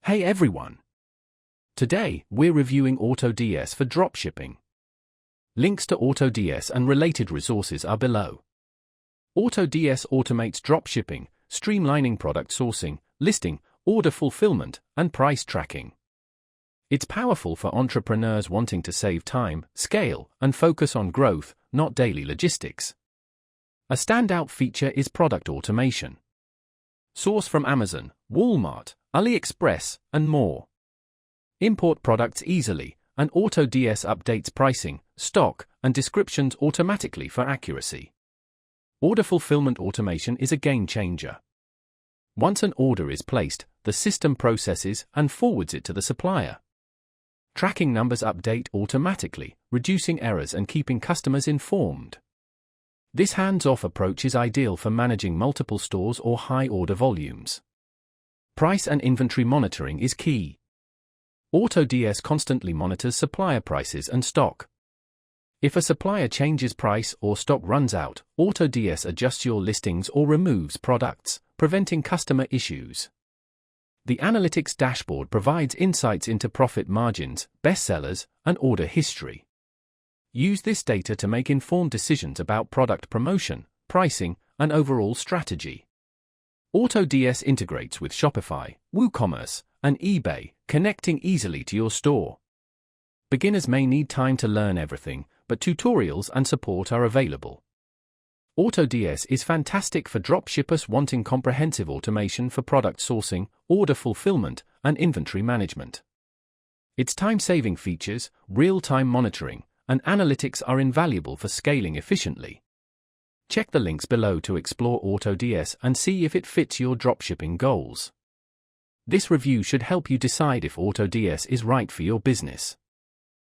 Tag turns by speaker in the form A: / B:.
A: Hey everyone! Today, we're reviewing AutoDS for dropshipping. Links to AutoDS and related resources are below. AutoDS automates dropshipping, streamlining product sourcing, listing, order fulfillment, and price tracking. It's powerful for entrepreneurs wanting to save time, scale, and focus on growth, not daily logistics. A standout feature is product automation. Source from Amazon, Walmart, AliExpress, and more. Import products easily, and AutoDS updates pricing, stock, and descriptions automatically for accuracy. Order fulfillment automation is a game changer. Once an order is placed, the system processes and forwards it to the supplier. Tracking numbers update automatically, reducing errors and keeping customers informed. This hands-off approach is ideal for managing multiple stores or high order volumes. Price and inventory monitoring is key. AutoDS constantly monitors supplier prices and stock. If a supplier changes price or stock runs out, AutoDS adjusts your listings or removes products, preventing customer issues. The analytics dashboard provides insights into profit margins, bestsellers, and order history. Use this data to make informed decisions about product promotion, pricing, and overall strategy. AutoDS integrates with Shopify, WooCommerce, and eBay, connecting easily to your store. Beginners may need time to learn everything, but tutorials and support are available. AutoDS is fantastic for dropshippers wanting comprehensive automation for product sourcing, order fulfillment, and inventory management. Its time-saving features, real-time monitoring, and analytics are invaluable for scaling efficiently. Check the links below to explore AutoDS and see if it fits your dropshipping goals. This review should help you decide if AutoDS is right for your business.